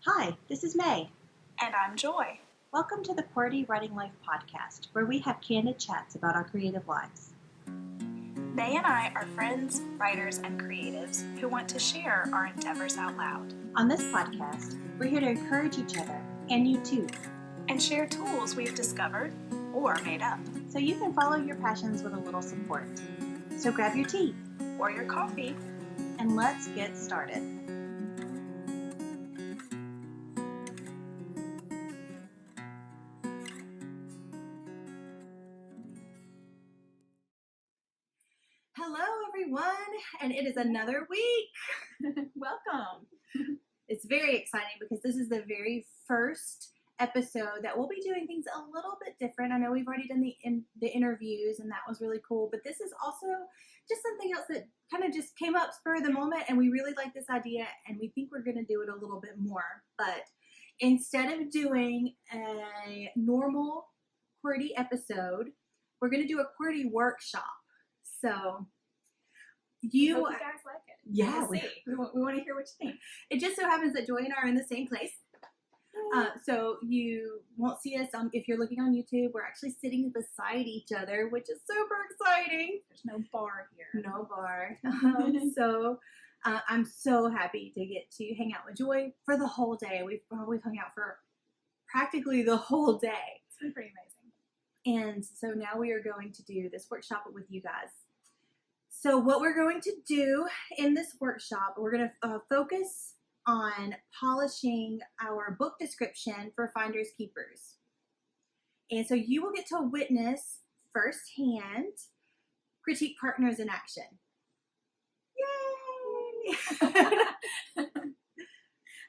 Hi, this is May. And I'm Joy. Welcome to the QWERTY Writing Life podcast, where we have candid chats about our creative lives. May and I are friends, writers, and creatives who want to share our endeavors out loud. On this podcast, we're here to encourage each other, and you too, and share tools we've discovered or made up. So you can follow your passions with a little support. So grab your tea or your coffee, and let's get started. Hello, everyone, and it is another week. Welcome. It's very exciting because this is the very first episode that we'll be doing things a little bit different. I know we've already done the interviews, and that was really cool, but this is also just something else that kind of just came up spur of the moment, and we really like this idea, and we think we're going to do it a little bit more. But instead of doing a normal QWERTY episode, we're going to do a QWERTY workshop. So hope you guys like it. Yeah, we want to hear what you think. It just so happens that Joy and I are in the same place. So you won't see us if you're looking on YouTube. We're actually sitting beside each other, which is super exciting. There's no bar here. No bar. So I'm so happy to get to hang out with Joy for the whole day. We've hung out for practically the whole day. It's been pretty amazing. And so now we are going to do this workshop with you guys. So what we're going to do in this workshop, we're going to focus on polishing our book description for Finders Keepers. And so you will get to witness firsthand Critique Partners in action. Yay!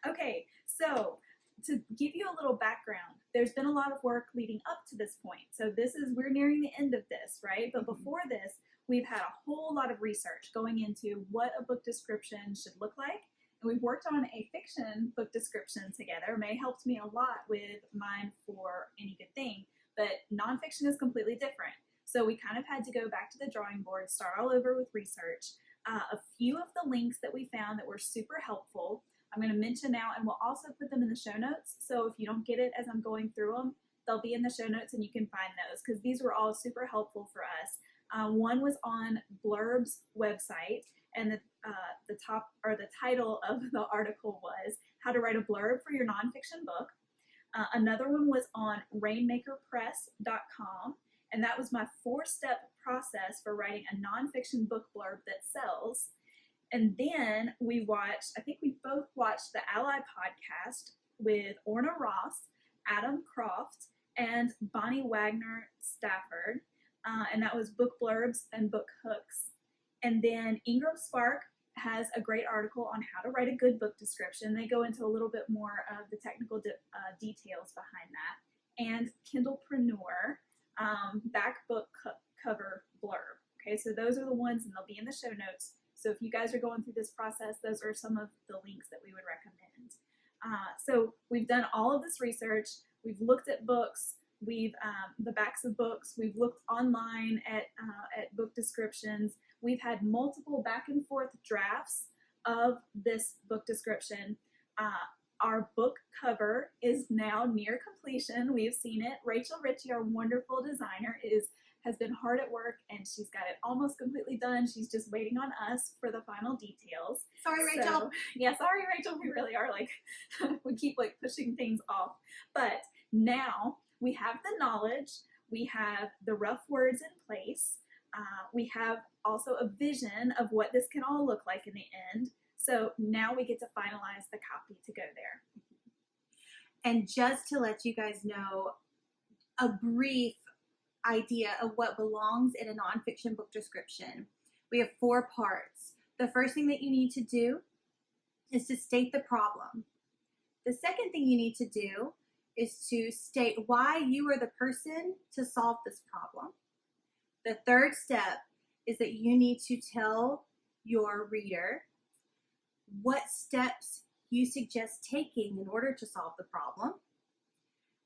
Okay, so to give you a little background, there's been a lot of work leading up to this point. So we're nearing the end of this, right? But before this, we've had a whole lot of research going into what a book description should look like. And we've worked on a fiction book description together. May helped me a lot with mine for Any Good Thing, but nonfiction is completely different. So we kind of had to go back to the drawing board, start all over with research. A few of the links that we found that were super helpful, I'm going to mention now, and we'll also put them in the show notes. So if you don't get it as I'm going through them, they'll be in the show notes and you can find those because these were all super helpful for us. One was on Blurbs website, and the title of the article was How to Write a Blurb for Your Nonfiction Book. Another one was on rainmakerpress.com, and that was my 4-step process for writing a nonfiction book blurb that sells. And then we both watched the ALLi podcast with Orna Ross, Adam Croft, and Bonnie Wagner Stafford. And that was book blurbs and book hooks. And then IngramSpark has a great article on how to write a good book description. They go into a little bit more of the technical details behind that. And Kindlepreneur, back book cover blurb. Okay, so those are the ones, and they'll be in the show notes. So if you guys are going through this process, those are some of the links that we would recommend. So we've done all of this research. We've looked at books. We've the backs of books. We've looked online at book descriptions. We've had multiple back and forth drafts of this book description. Our book cover is now near completion. We've seen it. Rachel Ritchie, our wonderful designer, has been hard at work, and she's got it almost completely done. She's just waiting on us for the final details. Sorry, Rachel. Sorry, Rachel. We really are we keep pushing things off. But now we have the knowledge, we have the rough words in place, we have also a vision of what this can all look like in the end. So now we get to finalize the copy to go there. And just to let you guys know a brief idea of what belongs in a nonfiction book description, we have 4 parts. The first thing that you need to do is to state the problem. The second thing you need to do is to state why you are the person to solve this problem. The third step is that you need to tell your reader what steps you suggest taking in order to solve the problem.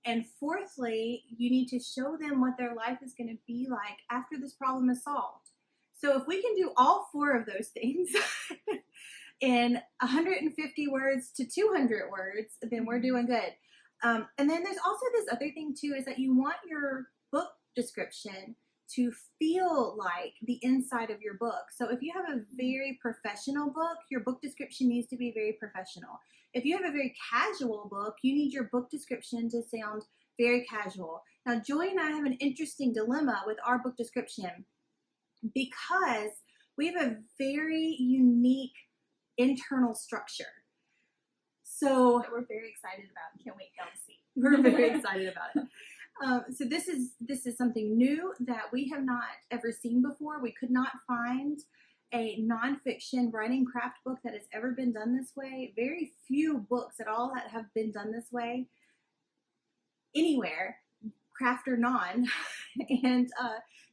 And fourthly, you need to show them what their life is going to be like after this problem is solved. So if we can do all 4 of those things, in 150 words to 200 words, then we're doing good. And then there's also this other thing too, is that you want your book description to feel like the inside of your book. So if you have a very professional book, your book description needs to be very professional. If you have a very casual book, you need your book description to sound very casual. Now, Joy and I have an interesting dilemma with our book description because we have a very unique internal structure. So That we're very excited about and can't wait to see. we're very excited about it. So this is something new that we have not ever seen before. We could not find a nonfiction writing craft book that has ever been done this way. Very few books at all that have been done this way anywhere, craft or non. And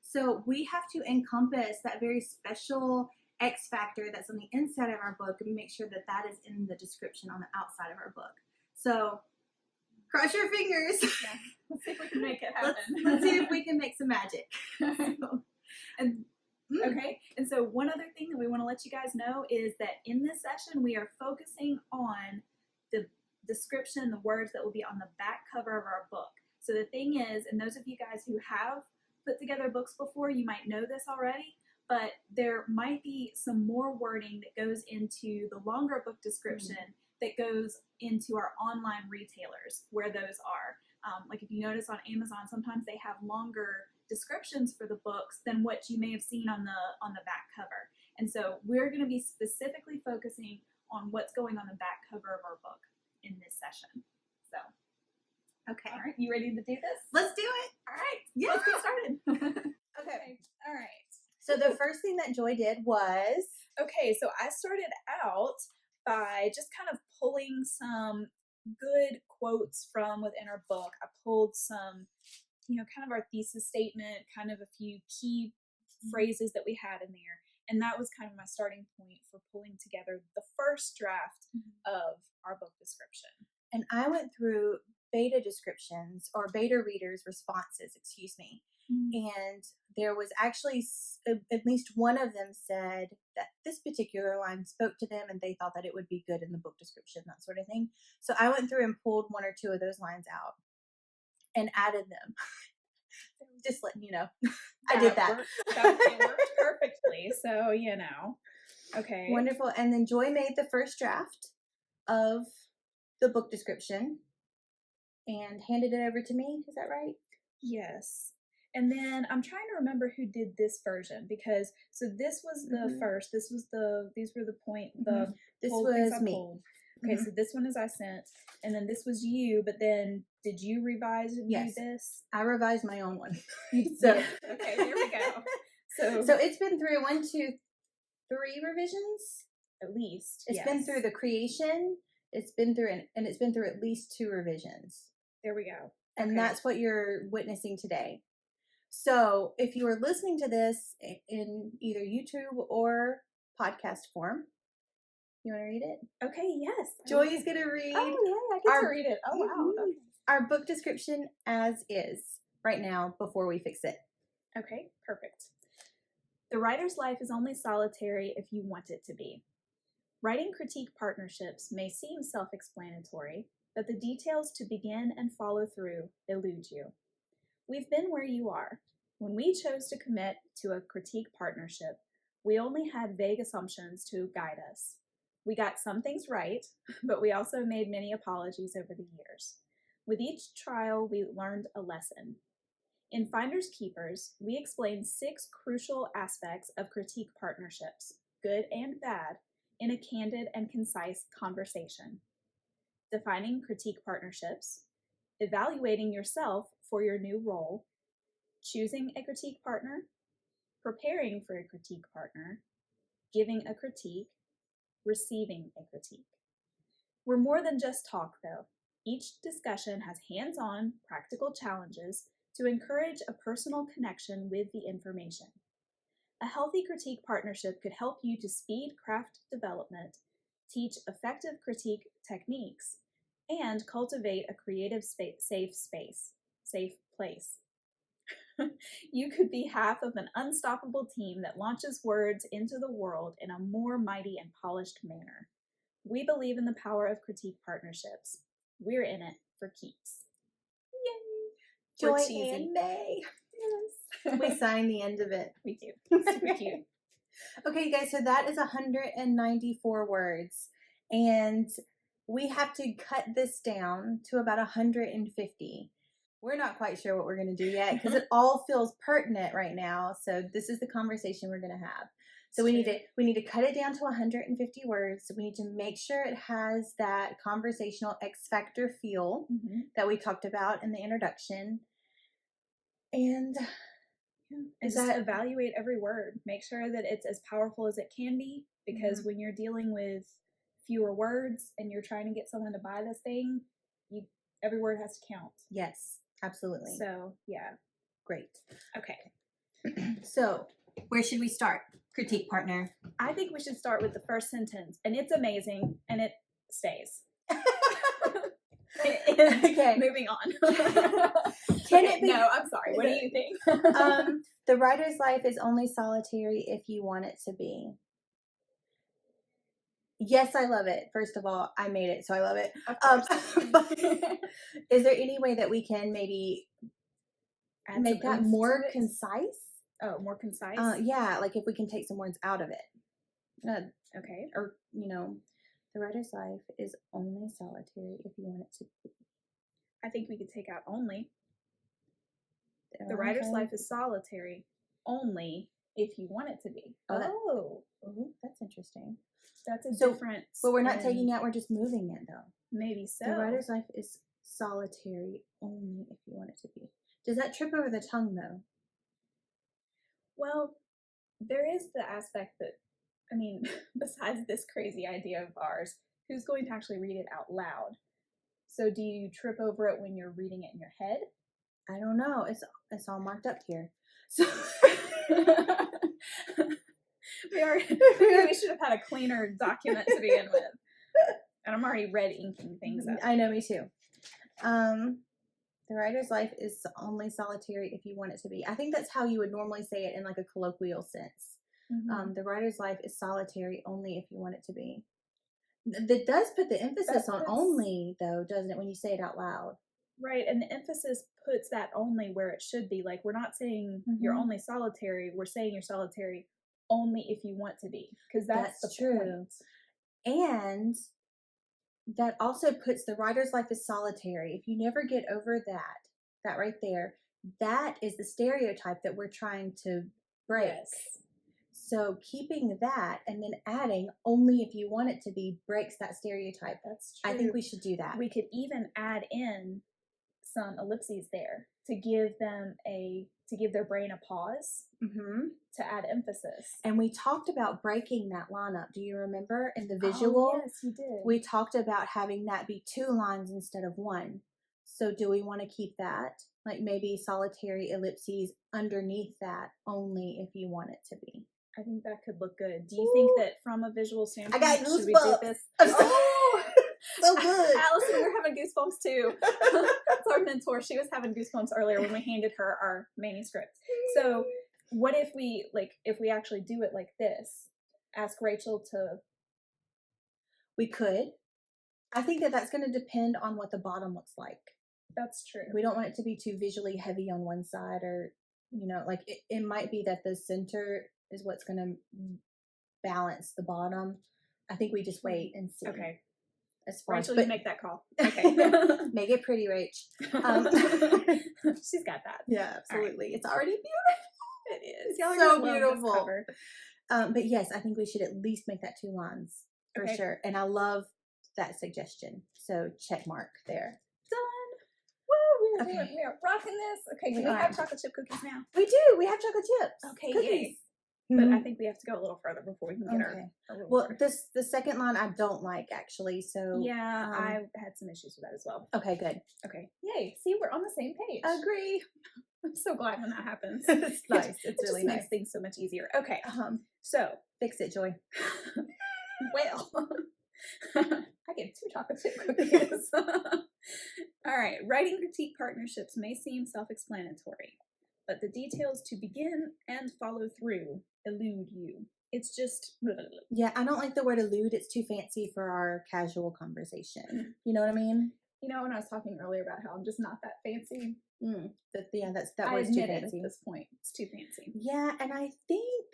so we have to encompass that very special X factor that's on the inside of our book and make sure that that is in the description on the outside of our book. So cross your fingers. Yeah. Let's see if we can make it happen. Let's see if we can make some magic. Okay, and so one other thing that we want to let you guys know is that in this session we are focusing on the description, the words that will be on the back cover of our book. So the thing is, and those of you guys who have put together books before, you might know this already, but there might be some more wording that goes into the longer book description that goes into our online retailers where those are. Like if you notice on Amazon, sometimes they have longer descriptions for the books than what you may have seen on the back cover. And so we're going to be specifically focusing on what's going on the back cover of our book in this session. So, Okay. all right, you ready to do this? Let's do it. All right, Yeah. let's get started. Okay. All right. So the first thing that Joy did was Okay, so I started out by just kind of pulling some good quotes from within our book. I pulled some, kind of our thesis statement, kind of a few key phrases that we had in there. And that was kind of my starting point for pulling together the first draft of our book description. and I went through beta descriptions or beta readers' responses, excuse me. And there was actually at least one of them said that this particular line spoke to them and they thought that it would be good in the book description, that sort of thing. So I went through and pulled one or two of those lines out and added them. Just letting you know. I did that. It worked perfectly. So, Okay. Wonderful. And then Joy made the first draft of the book description and handed it over to me. Is that right? Yes. And then I'm trying to remember who did this version because this was the first. These were the point. This pulled things was I me. pulled. Okay, so this one is I sent, and then this was you. But then did you revise and Yes. do this? I revised my own one. So okay, there we go. So it's been through 1, 2, 3 revisions. At least It's been through the creation. It's been through and it's been through at least 2 revisions. There we go. And Okay. that's what you're witnessing today. So if you are listening to this in either YouTube or podcast form, you want to read it? Okay. Yes. Joy is going to read Oh yeah, I get to read it. Oh wow. Mhm. our book description as is right now before we fix it. Okay, perfect. The writer's life is only solitary if you want it to be. Writing critique partnerships may seem self-explanatory, but the details to begin and follow through elude you. We've been where you are. When we chose to commit to a critique partnership, we only had vague assumptions to guide us. We got some things right, but we also made many apologies over the years. With each trial, we learned a lesson. In Finders Keepers, we explain 6 crucial aspects of critique partnerships, good and bad, in a candid and concise conversation. Defining critique partnerships, evaluating yourself for your new role, choosing a critique partner, preparing for a critique partner, giving a critique, receiving a critique. We're more than just talk, though. Each discussion has hands-on, practical challenges to encourage a personal connection with the information. A healthy critique partnership could help you to speed craft development, teach effective critique techniques, and cultivate a creative safe place. You could be half of an unstoppable team that launches words into the world in a more mighty and polished manner. We believe in the power of critique partnerships. We're in it for keeps. Yay! Joy We're cheesy. and May. Yes. We signed the end of it. We do. Super cute. Okay, guys, so that is 194 words. And we have to cut this down to about 150. We're not quite sure what we're going to do yet because it all feels pertinent right now. So this is the conversation we're going to have. So we need to cut it down to 150 words. We need to make sure it has that conversational X factor feel that we talked about in the introduction. And just evaluate every word. Make sure that it's as powerful as it can be, because when you're dealing with fewer words and you're trying to get someone to buy this thing, every word has to count. Yes, absolutely. So, yeah. Great. Okay. So, where should we start? Critique partner. I think we should start with the first sentence, and it's amazing, and it stays. Okay. Moving on. Can it be? No, I'm sorry. What do you think? The writer's life is only solitary if you want it to be. Yes, I love it. First of all, I made it, so I love it. But is there any way that we can maybe make that more concise? Oh, more concise? Yeah, like if we can take some words out of it. Okay. Or, the writer's life is only solitary if you want it to be. I think we could take out only. The writer's life is solitary only if you want it to be. Oh, that's interesting. That's a difference. But we're not taking out, we're just moving it though. Maybe so. The writer's life is solitary only if you want it to be. Does that trip over the tongue though? Well, there is the aspect that, besides this crazy idea of ours, who's going to actually read it out loud? So do you trip over it when you're reading it in your head? I don't know. It's all marked up here. So we should have had a cleaner document to begin with. And I'm already red inking things up. I know, me too. The writer's life is only solitary if you want it to be. I think that's how you would normally say it in like a colloquial sense. The writer's life is solitary only if you want it to be. That does put the emphasis on only, though, doesn't it, when you say it out loud? Right, and the emphasis puts that only where it should be. Like, we're not saying you're only solitary. We're saying you're solitary only if you want to be, because that's the true. point. And that also puts the writer's life is solitary. If you never get over that right there, that is the stereotype that we're trying to break. Yes. So keeping that and then adding only if you want it to be breaks that stereotype. That's true. I think we should do that. We could even add in some ellipses there to give their brain a pause to add emphasis. And we talked about breaking that line up. Do you remember in the visual? Oh, yes, you did. We talked about having that be 2 lines instead of 1. So do we want to keep that? Like maybe solitary ellipses underneath that only if you want it to be. I think that could look good. Do you think that from a visual standpoint, I got goosebumps. Should we do this? So good. Allison, we're having goosebumps too. That's our mentor. She was having goosebumps earlier when we handed her our manuscript. So what if we actually do it like this? Ask Rachel to... We could. I think that's going to depend on what the bottom looks like. That's true. We don't want it to be too visually heavy on one side, or, like it might be that the center is what's going to balance the bottom. I think we just wait and see. Okay. As far Rachel, as, you make that call. Okay. Make it pretty, Rach. She's got that. Yeah, absolutely. Right. It's already beautiful. It is. Y'all so beautiful. But yes, I think we should at least make that 2 lines for sure. And I love that suggestion. So check mark there. Done. Woo! We are rocking this. Okay, do we have chocolate chip cookies now? We do. We have chocolate chips. Okay, cookies. Yay. But I think we have to go a little further before we can get our well, the second line I don't like, actually. So yeah, I had some issues with that as well. Okay, good. Okay, yay! See, we're on the same page. Agree. I'm so glad when that happens. It's nice. It's really nice. Makes things so much easier. Okay. So fix it, Joy. Well, I get 2 chocolate chip cookies. All right. Writing critique partnerships may seem self-explanatory. but the details to begin and follow through elude you. It's just Yeah, I don't like the word elude. It's too fancy for our casual conversation. You know what I mean? You know, when I was talking earlier about how I'm just not that fancy. That I word's too admit it fancy. at this point. It's too fancy. Yeah, and I think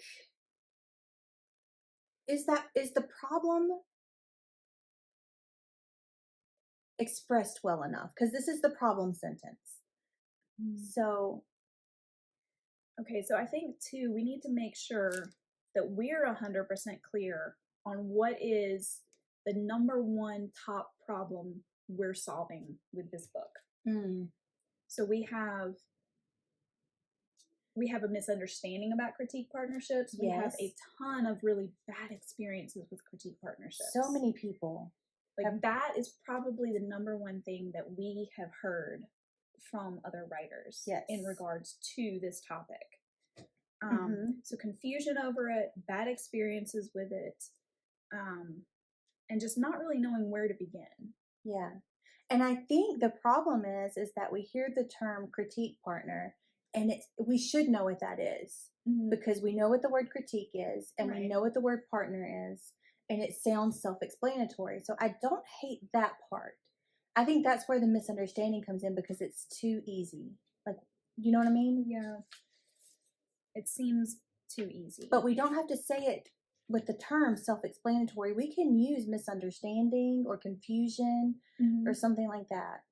is the problem expressed well enough? Because this is the problem sentence. So Okay, so I think too, we need to make sure that we're 100% clear on what is the number one top problem we're solving with this book. So we have a misunderstanding about critique partnerships. We have a ton of really bad experiences with critique partnerships. So many people. Like that is probably the number one thing that we have heard from other writers in regards to this topic. So confusion over it, bad experiences with it, and just not really knowing where to begin. Yeah. And I think the problem is that we hear the term critique partner, and we should know what that is, because we know what the word critique is, and we know what the word partner is, and it sounds self-explanatory. So I don't hate that part. I think that's where the misunderstanding comes in, because it's too easy. Like, you know what I mean? Yeah. It seems too easy. But we don't have to say it with the term self-explanatory. We can use misunderstanding or confusion or something like that.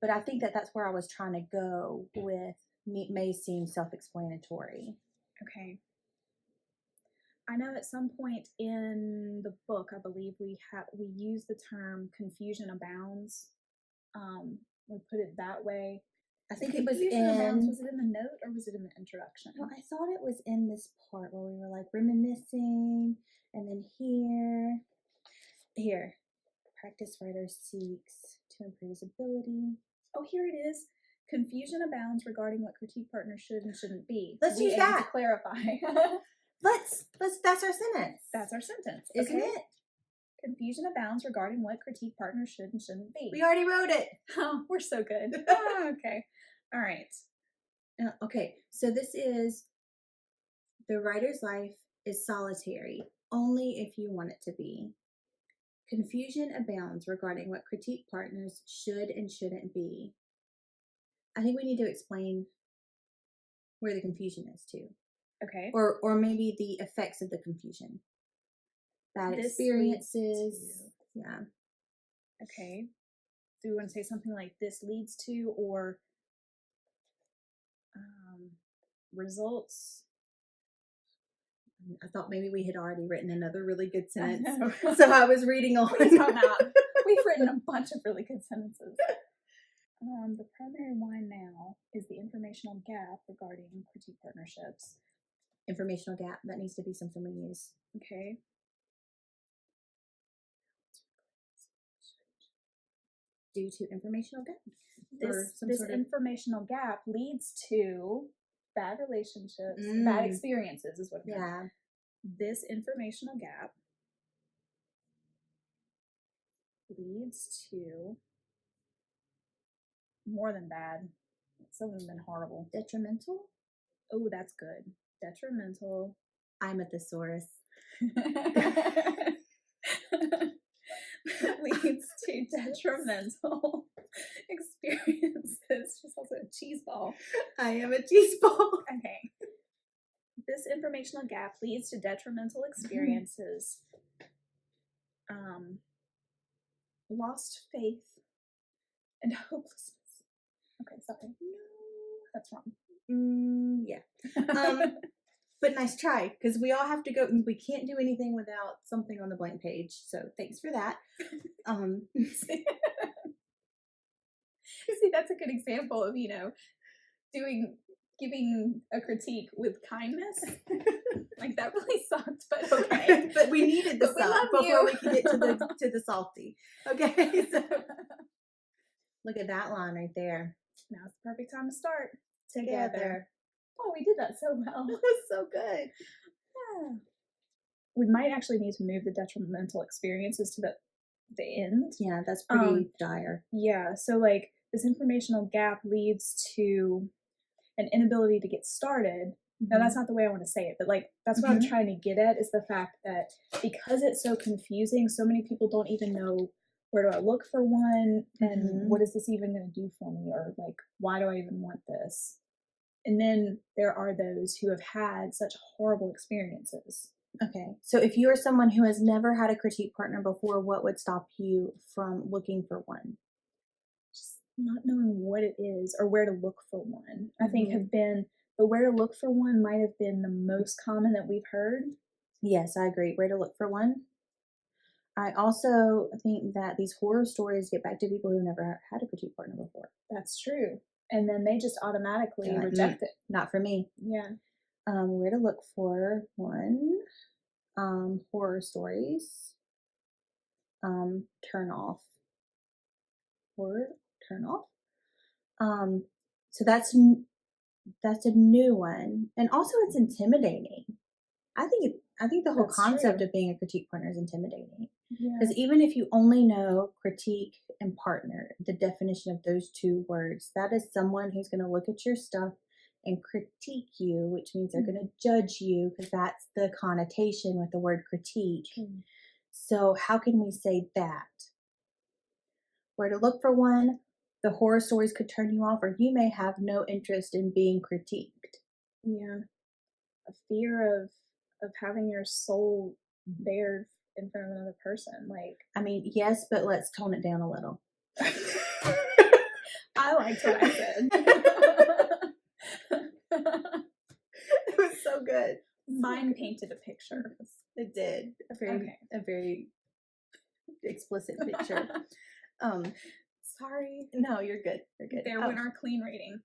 But I think that's where I was trying to go with may seem self-explanatory. Okay. I know at some point in the book, I believe we use the term confusion abounds. We put it that way. I think it was in... Was it in the note or was it in the introduction? No, I thought it was in this part where we were like reminiscing, and then here, practice writer seeks to improve his ability. Oh, here it is. Confusion abounds regarding what critique partners should and shouldn't be. Let's use that to clarify. Let's. That's our sentence. That's our sentence, isn't it? Confusion abounds regarding what critique partners should and shouldn't be. We already wrote it. Oh, we're so good. Okay. All right. Okay. So this is the writer's life is solitary only if you want it to be. Confusion abounds regarding what critique partners should and shouldn't be. I think we need to explain where the confusion is too. Okay. Or maybe the effects of the confusion. Bad experiences. Yeah. Okay. Do we want to say something like this leads to, or results? I thought maybe we had already written another really good sentence. So I was reading on. We've written a bunch of really good sentences. The primary why now is the informational gap regarding critique partnerships. Informational gap. That needs to be something we use. Okay. Due to informational gap. This informational gap leads to bad relationships, bad experiences is what it means. This informational gap leads to more than bad. Some of them have been horrible. Detrimental? Oh, that's good. Detrimental. I'm a thesaurus. Leads to detrimental experiences. She's also a cheese ball. I am a cheese ball. Okay. This informational gap leads to detrimental experiences. Lost faith and hopelessness. Okay, sorry. No, that's wrong. Yeah. But nice try, because we all have to go. We can't do anything without something on the blank page. So thanks for that. See, that's a good example of, giving a critique with kindness. Like that really sucked, but okay. But we needed the suck before we could get to the salty. Okay. So look at that line right there. Now's the perfect time to start together. Oh, we did that so well. That was so good. Yeah. We might actually need to move the detrimental experiences to the end. Yeah, that's pretty dire. Yeah, so like this informational gap leads to, an inability to get started. Now, that's not the way I want to say it, but like, that's what I'm trying to get at, is the fact that because it's so confusing, so many people don't even know, where do I look for one, and what is this even going to do for me, or like, why do I even want this? And then there are those who have had such horrible experiences. Okay, so if you are someone who has never had a critique partner before, what would stop you from looking for one? Just not knowing what it is or where to look for one. I think have been the where to look for one might have been the most common that we've heard. Yes, I agree. Where to look for one. I also think that these horror stories get back to people who've never had a critique partner before. That's true. And then they just automatically reject it. Not for me. Yeah. Where to look for one. Horror stories. Turn off. Horror, turn off. So that's a new one, and also it's intimidating. I think the whole concept of being a critique partner is intimidating. Because even if you only know critique and partner, the definition of those two words, that is someone who's going to look at your stuff and critique you, which means they're going to judge you, because that's the connotation with the word critique. So how can we say that? Where to look for one, the horror stories could turn you off, or you may have no interest in being critiqued. Yeah. A fear of having your soul bared in front of another person. Like, I mean, yes, but let's tone it down a little. I liked what I said. It was so good. Mine painted a picture. It did. A very explicit picture. Sorry. No, you're good. You're good. There went our clean rating.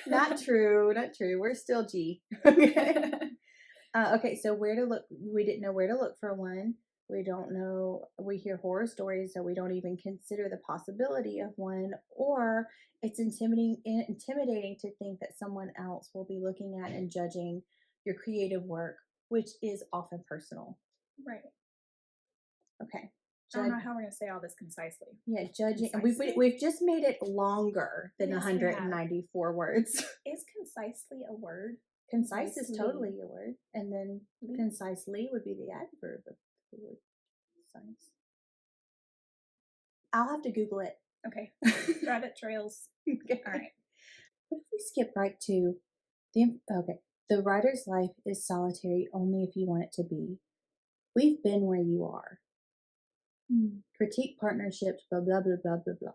Not true. Not true. We're still G. Okay. Okay. So where to look? We didn't know where to look for one. We don't know. We hear horror stories, so we don't even consider the possibility of one. Or it's intimidating to think that someone else will be looking at and judging your creative work, which is often personal. Right. Okay. I don't know how we're going to say all this concisely. Yeah, judging. We've just made it longer than 194 words. Is concisely a word? Concise is totally a word. And then concisely would be the adverb of the word concise. I'll have to Google it. Okay. Rabbit trails. Okay. All right. What if we skip right to the writer's life is solitary only if you want it to be. We've been where you are. Critique partnerships, blah, blah, blah, blah, blah, blah.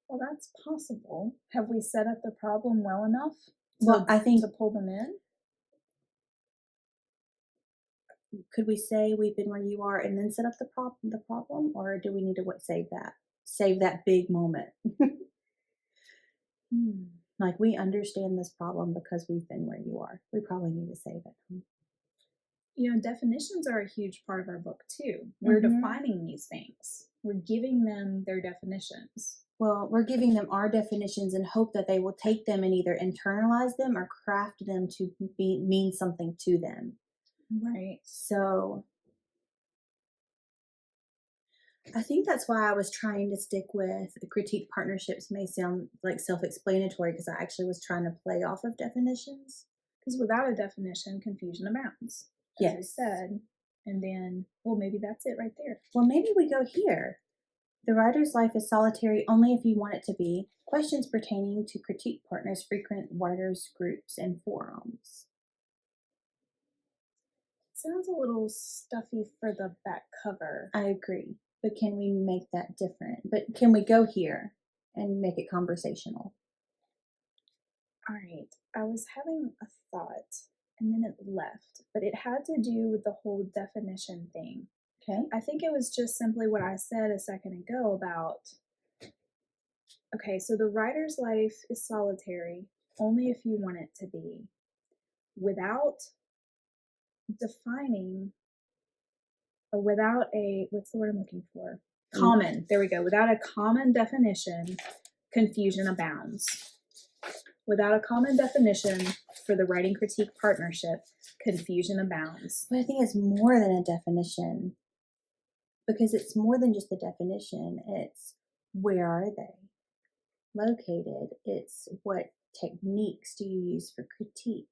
Well, that's possible. Have we set up the problem well enough to pull them in? Could we say we've been where you are and then set up the problem? Or do we need to save that big moment? Like, we understand this problem because we've been where you are. We probably need to save it. You know, definitions are a huge part of our book too. We're defining these things. We're giving them their definitions. Well, we're giving them our definitions and hope that they will take them and either internalize them or craft them to mean something to them. Right. So I think that's why I was trying to stick with critique partnerships. May sound like self-explanatory because I actually was trying to play off of definitions. Because without a definition, confusion abounds. As we said. And then, well, maybe that's it right there. Well, maybe we go here. The writer's life is solitary only if you want it to be. Questions pertaining to critique partners frequent writers' groups and forums. Sounds a little stuffy for the back cover. I agree. But can we make that different? But can we go here and make it conversational? All right. I was having a thought and then it left, but it had to do with the whole definition thing. Okay. I think it was just simply what I said a second ago about, okay, so the writer's life is solitary only if you want it to be, without defining, or without what's the word I'm looking for? Common. There we go. Without a common definition, confusion abounds. Without a common definition for the writing critique partnership, confusion abounds. But I think it's more than a definition, because it's more than just the definition. It's where are they? located. It's what techniques do you use for critique.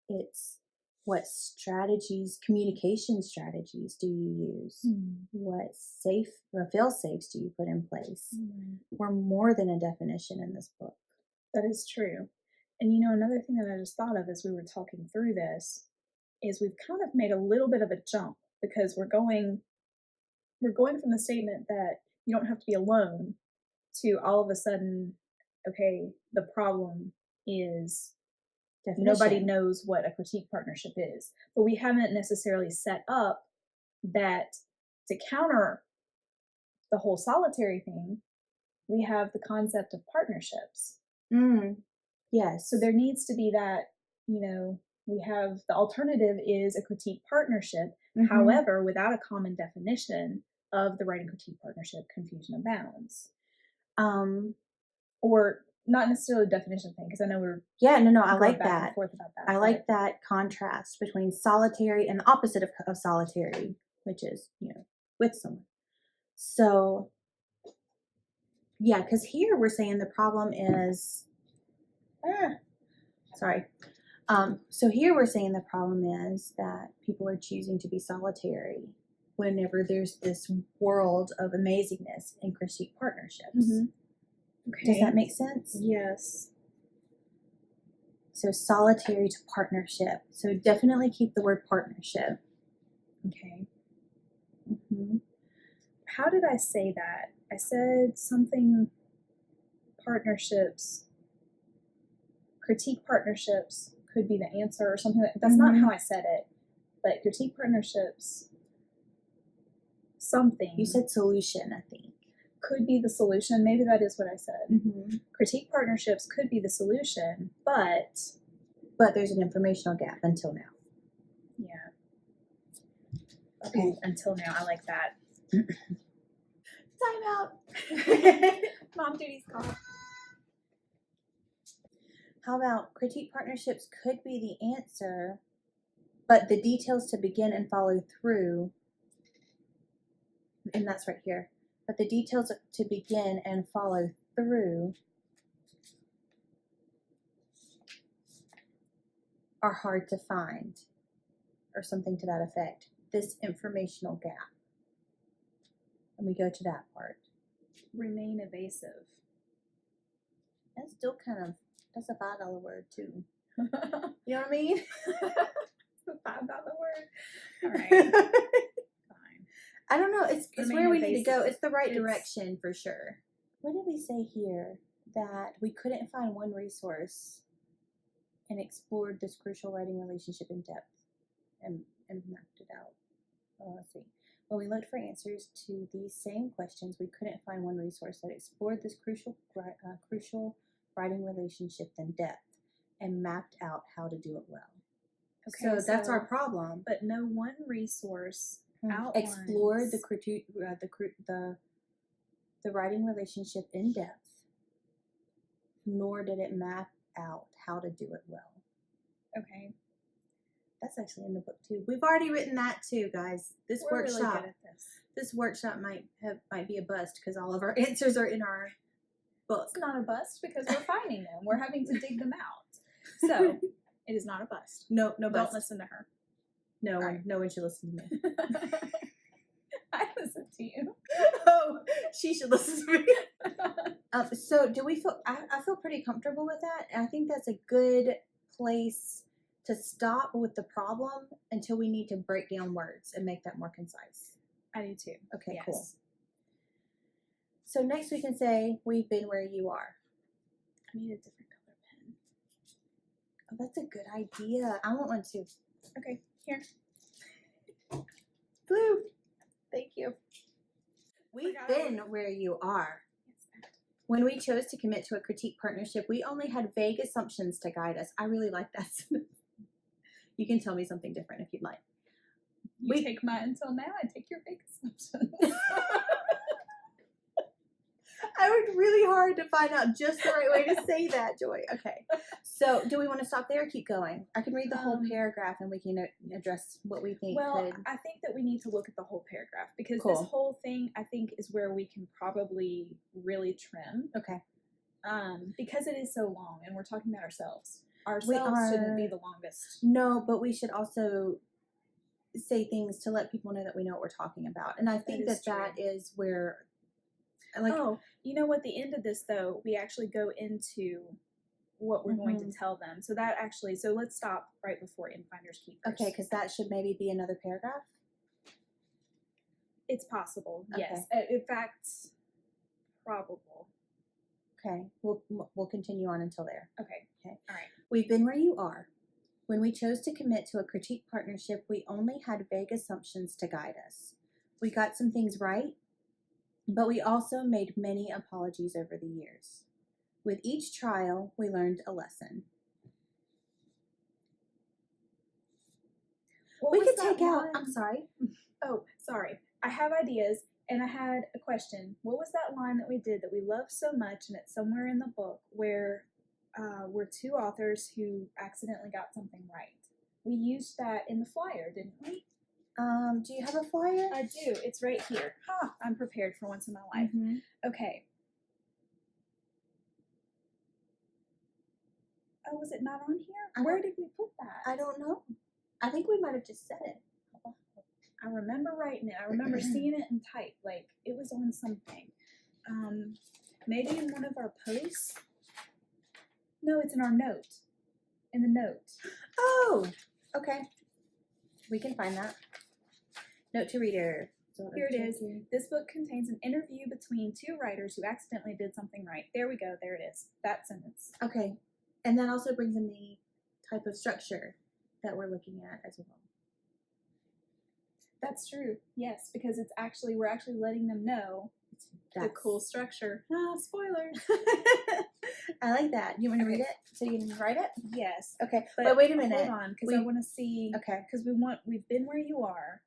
It's what strategies, communication strategies do you use? What safe or fail safes do you put in place? We're more than a definition in this book. That is true. And you know, another thing that I just thought of as we were talking through this is we've kind of made a little bit of a jump, because we're going from the statement that you don't have to be alone to all of a sudden, okay, the problem is nobody knows what a critique partnership is. But we haven't necessarily set up that to counter the whole solitary thing, we have the concept of partnerships. Yes. So there needs to be that, you know, we have the alternative is a critique partnership. However, without a common definition of the writing critique partnership, confusion abounds. Or not necessarily a definition thing, because I know we're I like back that. and forth about that. I like that contrast between solitary and the opposite of solitary, which is, you know, with someone. So yeah, because here we're saying the problem is so here we're saying the problem is that people are choosing to be solitary whenever there's this world of amazingness in critique partnerships. Okay. Does that make sense? Yes. So solitary to partnership. So definitely keep the word partnership. Okay. How did I say that? I said something partnerships, critique partnerships could be the answer or something. That's not how I said it, but critique partnerships, something. You said solution, I think. Could be the solution. Maybe that is what I said. Critique partnerships could be the solution, but there's an informational gap until now. Yeah. Okay. Ooh, until now, I like that. Time out. Mom duty's called. How about critique partnerships could be the answer, but the details to begin and follow through, and that's right here, but the details to begin and follow through are hard to find, or something to that effect. This informational gap. And we go to that part. Remain evasive. That's still kind of, that's a $5 word too. You know what I mean? It's a $5 word. All right. Fine. I don't know. It's where we need to go. It's the right direction for sure. What did we say here? That we couldn't find one resource and explored this crucial writing relationship in depth and mapped it out. Oh, let's see. When we looked for answers to these same questions, we couldn't find one resource that explored this crucial writing relationship in depth and mapped out how to do it well. Okay, so that's our problem. But no one resource explored the writing relationship in depth, nor did it map out how to do it well. Okay. That's actually in the book too. We've already written that too, guys. This We're workshop, really good at this. This workshop might be a bust because all of our answers are in our book. It's not a bust because we're finding them. We're having to dig them out. So it is not a bust. No bust. Don't listen to her. No one should listen to me. I listen to you. Oh, she should listen to me. So do we feel? I feel pretty comfortable with that, and I think that's a good place to stop with the problem until we need to break down words and make that more concise. I do too. Okay, yes. Cool. So next we can say, we've been where you are. I need a different color pen. Oh, that's a good idea. I want one too. Okay, here. Blue. Thank you. We've been where you are. When we chose to commit to a critique partnership, we only had vague assumptions to guide us. I really like that. You can tell me something different if you'd like. You take my until now, I take your vague assumptions. I worked really hard to find out just the right way to say that, Joy. Okay. So do we want to stop there or keep going? I can read the whole paragraph and we can address what we think could. I think that we need to look at the whole paragraph because Cool. This whole thing, I think, is where we can probably really trim. Okay. Because it is so long, and we're talking about ourselves. We Ourselves shouldn't are- be the longest. No, but we should also say things to let people know that we know what we're talking about. And I think is that true. is where, like, Oh, you know what? The end of this, though, we actually go into what we're going to tell them. So that actually, so let's stop right before In Finders Keepers. okay, because that should maybe be another paragraph. It's possible, Okay. yes. In fact, probable. Okay, we'll continue on until there. Okay. Okay. All right. We've been where you are. When we chose to commit to a critique partnership, we only had vague assumptions to guide us. We got some things right, but we also made many apologies over the years. With each trial, we learned a lesson. What We was could that take out, one? I'm sorry. Oh, sorry. I have ideas, and I had a question. What was that line that we did that we loved so much, and it's somewhere in the book, where we're two authors who accidentally got something right? We used that in the flyer, didn't we? Do you have a flyer? I do. It's right here. Ha! I'm prepared for once in my life. Mhm. Okay. Oh, was it not on here? Where did we put that? I don't know. I think we might have just said it. I remember right now. I remember seeing it in type. Like, it was on something. Maybe in one of our posts? No, it's in our note. In the note. Oh, okay. We can find that. Note to reader. Here it is. This book contains an interview between two writers who accidentally did something right. There we go. There it is. That sentence. Okay. And that also brings in the type of structure that we're looking at as well. That's true. Yes, because we're actually letting them know the cool structure. Spoiler. I like that. You want to read it so you can write it? Yes. Okay. But wait a minute. Hold on, because I want to see. Okay. Because we've been where you are.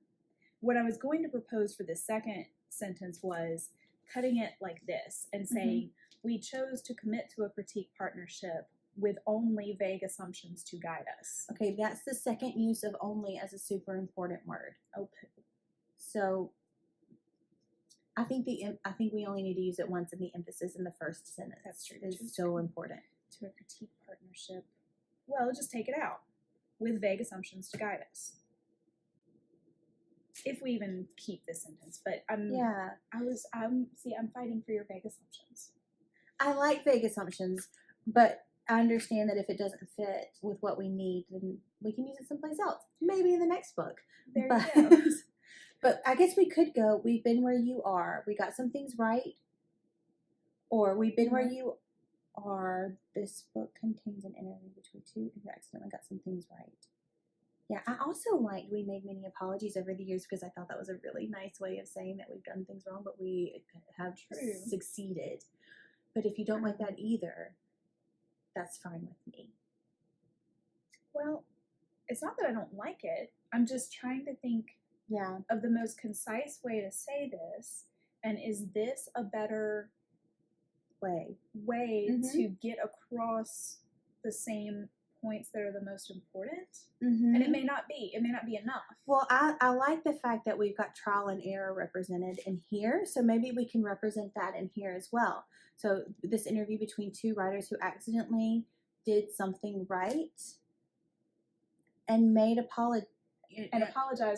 What I was going to propose for this second sentence was cutting it like this and saying, we chose to commit to a critique partnership with only vague assumptions to guide us. Okay, that's the second use of only as a super important word. Okay. So I think we only need to use it once, and the emphasis in the first sentence That's true. is so important. To a critique partnership. Well, just take it out. With vague assumptions to guide us. If we even keep this sentence, but I'm fighting for your vague assumptions. I like vague assumptions, but I understand that if it doesn't fit with what we need, then we can use it someplace else. Maybe in the next book. There you go. But I guess we could go, we've been where you are. We got some things right. Or we've been where you are. This book contains an interview between two who accidentally got some things right. Yeah, I also liked we made many apologies over the years because I thought that was a really nice way of saying that we've done things wrong, but we have succeeded. But if you don't like that either, that's fine with me. Well, it's not that I don't like it. I'm just trying to think of the most concise way to say this. And is this a better way to get across the same points that are the most important? And it may not be enough. Well, I like the fact that we've got trial and error represented in here, so maybe we can represent that in here as well. So this interview between two writers who accidentally did something right and apologize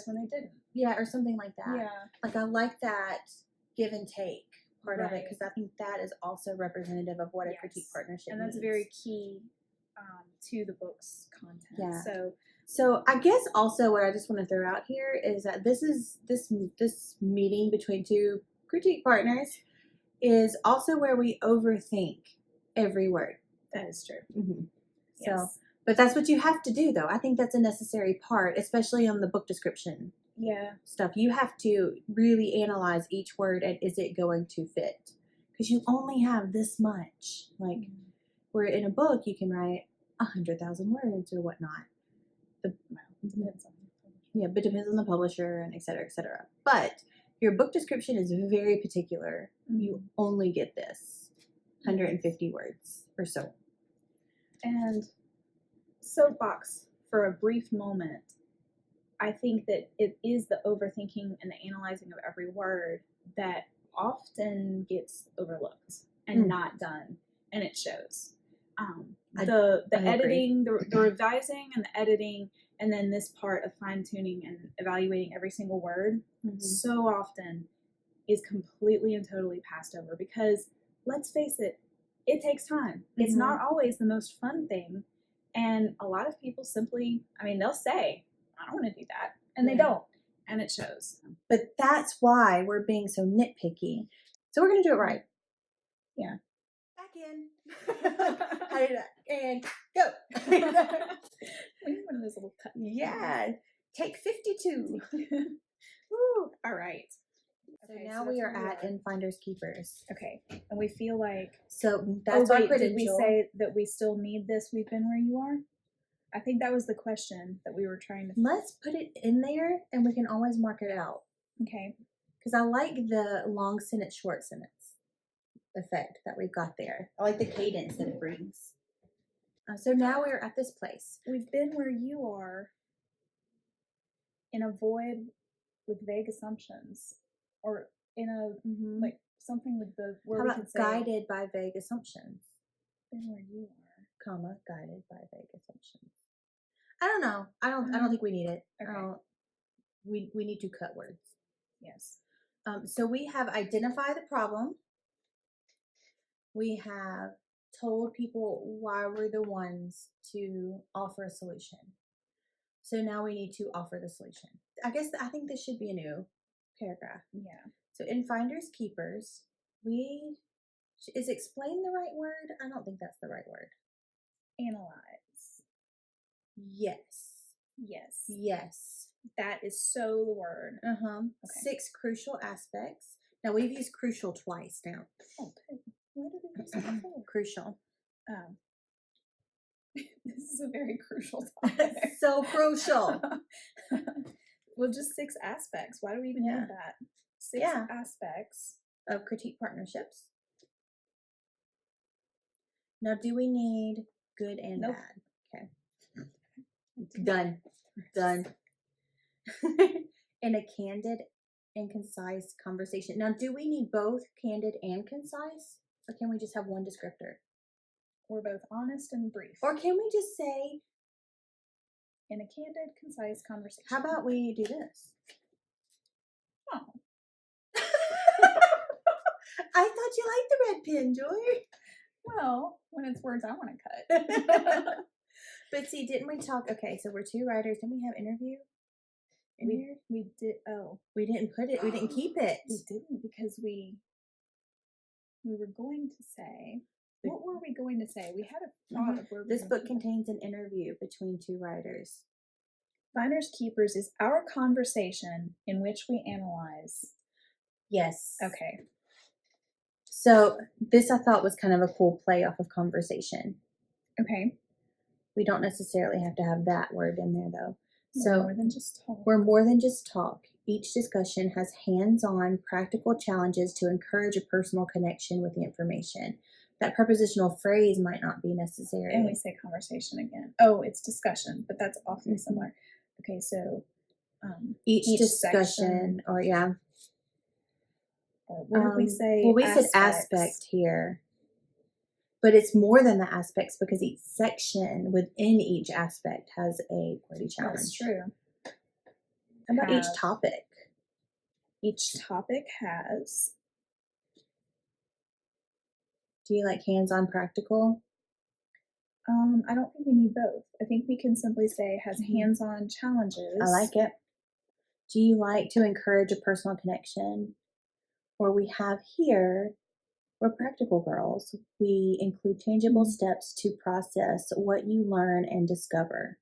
when they didn't. Yeah, or something like that. Yeah. Like, I like that give and take part of it, because I think that is also representative of what a critique partnership and that's means. very key to the book's content. Yeah. So I guess also what I just want to throw out here is that this meeting between two critique partners is also where we overthink every word. That is true. Yes. So, But that's what you have to do, though. I think that's a necessary part, especially on the book description stuff. You have to really analyze each word and is it going to fit? Because you only have this much. Like, where in a book you can write 100,000 words or whatnot. But it depends on the publisher and et cetera, But your book description is very particular. You only get this 150 words or so. And soapbox for a brief moment, I think that it is the overthinking and the analyzing of every word that often gets overlooked and not done. and it shows. I The agree. editing, the revising and the editing, and then this part of fine tuning and evaluating every single word so often is completely and totally passed over because let's face it, it takes time. It's not always the most fun thing. And a lot of people simply, I mean, they'll say, I don't want to do that. And they don't. And it shows. But that's why we're being so nitpicky. So we're going to do it right. Yeah. Back in. And go. We need one of those little cut. Yeah. Take 52. Woo. All right. So now we are at In Finders Keepers. Okay. And we feel like. So that's our credential. Did we say that we still need this? We've been where you are? I think that was the question that we were trying to. Let's put it in there and we can always mark it out. Okay. Because I like the long sentence, short sentence effect that we've got there. I like the cadence that it brings. So now we're at this place. We've been where you are in a void with vague assumptions, or in a like something with the where How we about could say guided by vague assumptions? Been where you are, comma, guided by vague assumptions. I don't know. I don't think we need it. Okay. We need to cut words. Yes. So we have identified the problem. We have told people why we're the ones to offer a solution. So now we need to offer the solution. I think this should be a new paragraph. Yeah. So in Finders Keepers, is explain the right word? I don't think that's the right word. Analyze. Yes. That is so the word. Okay. 6 crucial aspects. Now we've used crucial twice now. Oh, where did we use that before? Crucial. This is a very crucial topic. So crucial. Well, just 6 aspects. Why do we even need that? 6 aspects of critique partnerships. Now, do we need good and bad? Okay. Done. In a candid and concise conversation. Now, do we need both candid and concise? Or can we just have one descriptor? We're both honest and brief. Or can we just say, in a candid, concise conversation? How about we do this? Oh. I thought you liked the red pen, Joy. Well, when it's words I want to cut. But see, didn't we talk? Okay, so we're 2 writers. Didn't we have interview? We did. Oh, we didn't put it. We didn't keep it. We didn't because we were going to say. What were we going to say? We had a thought of where this book contains an interview between 2 writers. Finders Keepers is our conversation in which we analyze. Yes. Okay. So this I thought was kind of a cool play off of conversation. Okay. We don't necessarily have to have that word in there though. So more than just talk. We're more than just talk. Each discussion has hands-on practical challenges to encourage a personal connection with the information. That prepositional phrase might not be necessary. And we say conversation again. Oh, it's discussion, but that's often similar. Okay, so each discussion, section, or or what did we say? Well, we said aspect here, but it's more than the aspects because each section within each aspect has a QWERTY challenge. That's true. How about each topic? Each topic has. Do you like hands-on practical? I don't think we need both. I think we can simply say has hands-on challenges. I like it. Do you like to encourage a personal connection? Or we have here, we're practical girls. We include tangible steps to process what you learn and discover.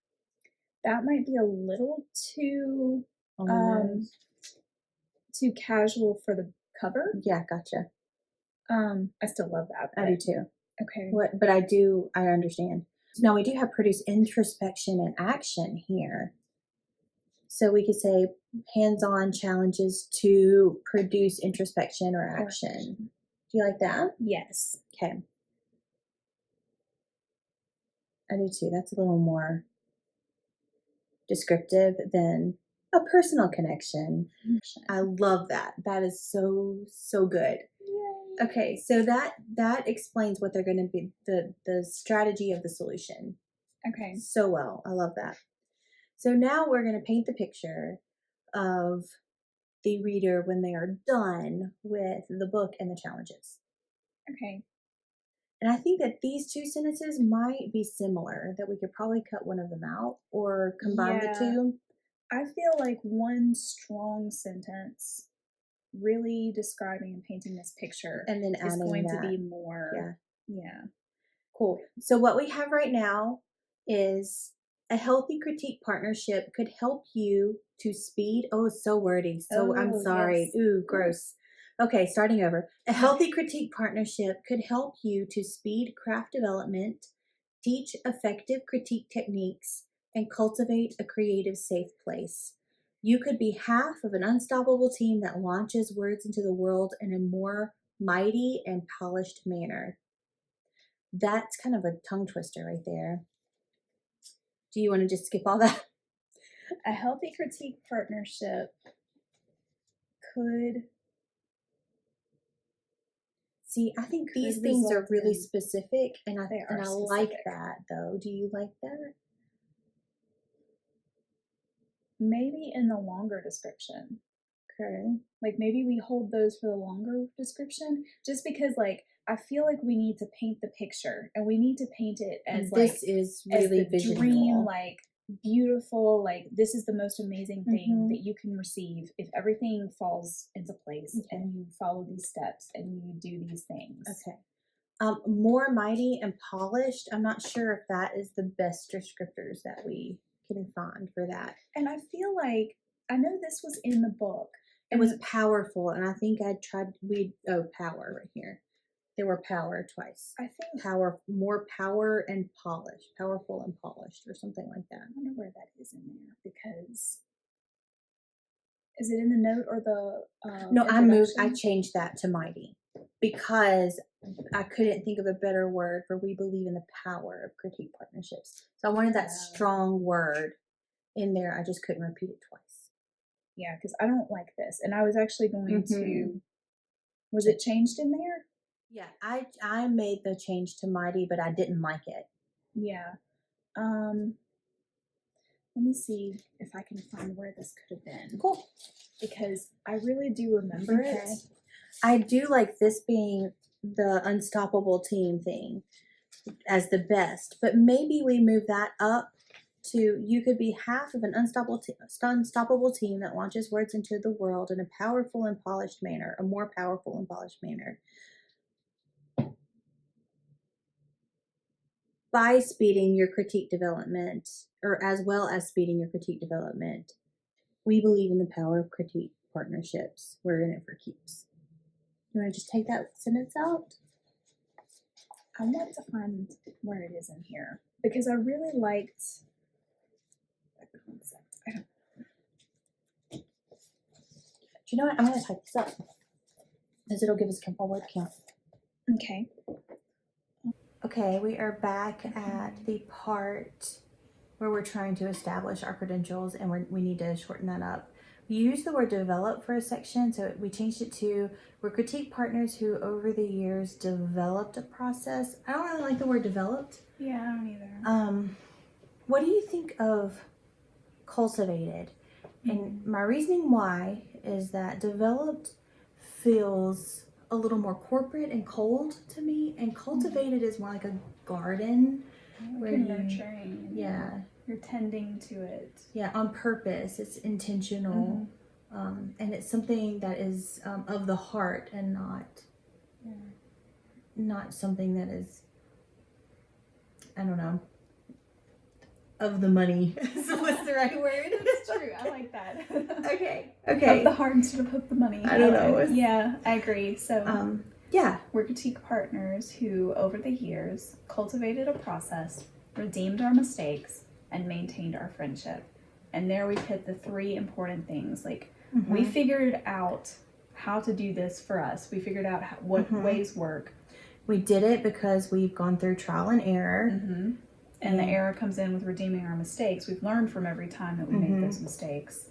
That might be a little too too casual for the cover. Yeah, gotcha. I still love that. I do too. Okay. But I understand. Now we do have produce introspection and action here. So we could say hands-on challenges to produce introspection or action. Do you like that? Yes. Okay. I do too. That's a little more descriptive than a personal connection. I love that. That is so good. Yay. Okay, so that explains what they're going to be, the strategy of the solution. Okay. So well. I love that. So now we're going to paint the picture of the reader when they are done with the book and the challenges. Okay. And I think that these two sentences might be similar, that we could probably cut one of them out or combine the two. I feel like one strong sentence really describing and painting this picture And then is adding going that. to be more. Yeah. Cool. So what we have right now is a healthy critique partnership could help you to speed. Oh, it's so wordy. So I'm sorry. Yes. Ooh, gross. Okay, starting over. A healthy critique partnership could help you to speed craft development, teach effective critique techniques, and cultivate a creative, safe place. You could be half of an unstoppable team that launches words into the world in a more mighty and polished manner. That's kind of a tongue twister right there. Do you want to just skip all that? A healthy critique partnership could... See, I think these things are really specific, and I like that, though. Do you like that? Maybe in the longer description. Okay. Like, maybe we hold those for the longer description, just because, like, I feel like we need to paint the picture, and we need to paint it as, and this is really as the dream, like, beautiful, like, this is the most amazing thing that you can receive if everything falls into place and you follow these steps and you do these things. Okay. More mighty and polished. I'm not sure if that is the best descriptors that we can find for that. And I feel like, I know this was in the book. It was powerful, and I think power right here. There were power twice. I think more power and polished, powerful and polished, or something like that. I wonder where that is in there, because is it in the note or the? No, I changed that to mighty because I couldn't think of a better word for we believe in the power of critique partnerships. So I wanted that strong word in there. I just couldn't repeat it twice. Yeah, because I don't like this, and I was actually going to. Was it changed in there? Yeah, I made the change to mighty, but I didn't like it. Yeah. Let me see if I can find where this could have been. Cool. Because I really do remember it. I do like this being the unstoppable team thing as the best, but maybe we move that up to you could be half of an unstoppable team that launches words into the world in a powerful and polished manner, a more powerful and polished manner. By speeding your critique development, or as well as speeding your critique development, we believe in the power of critique partnerships. We're in it for keeps. You want to just take that sentence out? I want to find where it is in here, because I really liked that concept. I don't know. Do you know what? I'm going to type this up, because it'll give us a word count. Okay. Okay, we are back at the part where we're trying to establish our credentials, and we need to shorten that up. We used the word develop for a section, so we changed it to we're critique partners who over the years developed a process. I don't really like the word developed. Yeah, I don't either. What do you think of cultivated? And my reasoning why is that developed feels a little more corporate and cold to me, and cultivated is more like a garden where you're nurturing. Yeah, you're tending to it. Yeah, on purpose. It's intentional, and it's something that is of the heart and not something that is, I don't know, of the money. So what's the right word? It's true. I like that. Okay. Of the heart instead of the money. I don't know. Yeah, I agree. So yeah, we're critique partners who, over the years, cultivated a process, redeemed our mistakes, and maintained our friendship. And there we've hit the three important things. Like, we figured out how to do this for us. We figured out what ways work. We did it because we've gone through trial and error. And the error comes in with redeeming our mistakes. We've learned from every time that we make those mistakes.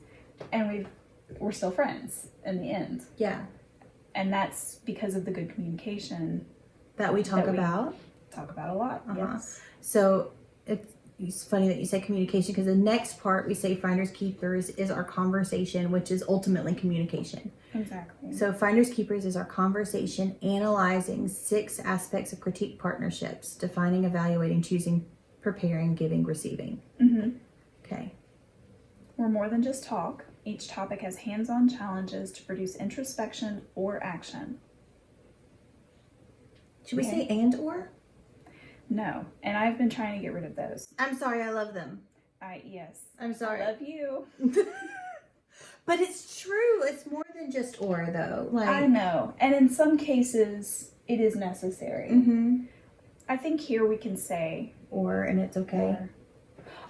And we're still friends in the end. Yeah. And that's because of the good communication that we talk that we about. talk about a lot. Yes. So it's funny that you say communication, because the next part we say finders keepers is our conversation, which is ultimately communication. Exactly. So finders keepers is our conversation analyzing 6 aspects of critique partnerships: defining, evaluating, choosing, preparing, giving, receiving. Mm-hmm. Okay. We're more than just talk. Each topic has hands-on challenges to produce introspection or action. Should we say and or? No, and I've been trying to get rid of those. I'm sorry, I love them. Yes. I'm sorry. I love you. But it's true. It's more than just or, though. Like, I know. And in some cases, it is necessary. Mm-hmm. I think here we can say Or, and it's okay. or.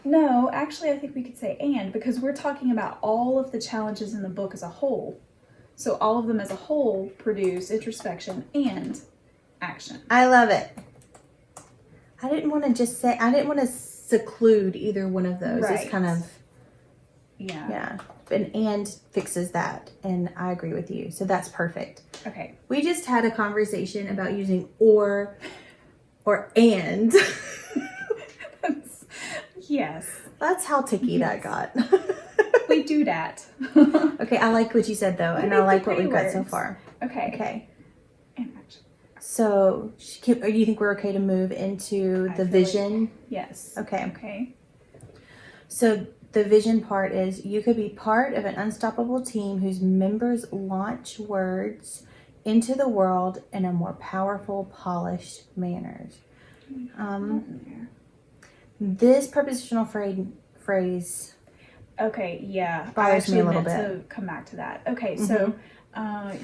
No, actually, I think we could say and, because we're talking about all of the challenges in the book as a whole. So all of them as a whole produce introspection and action. I love it. I didn't want to seclude either one of those. Right. It's kind of, Yeah. and fixes that. And I agree with you. So that's perfect. Okay. We just had a conversation about using or and. Yes. That's how ticky that got. We do that. Okay, I like what you said, though. We And make I like the what we've got so words. far. Okay. And action. So, do you think we're okay to move into I the feel vision? Yes. Okay. Okay. So, the vision part is you could be part of an unstoppable team whose members launch words into the world in a more powerful, polished manner. This prepositional phrase Okay, yeah. bothers me a little bit. To come back to that. Okay, so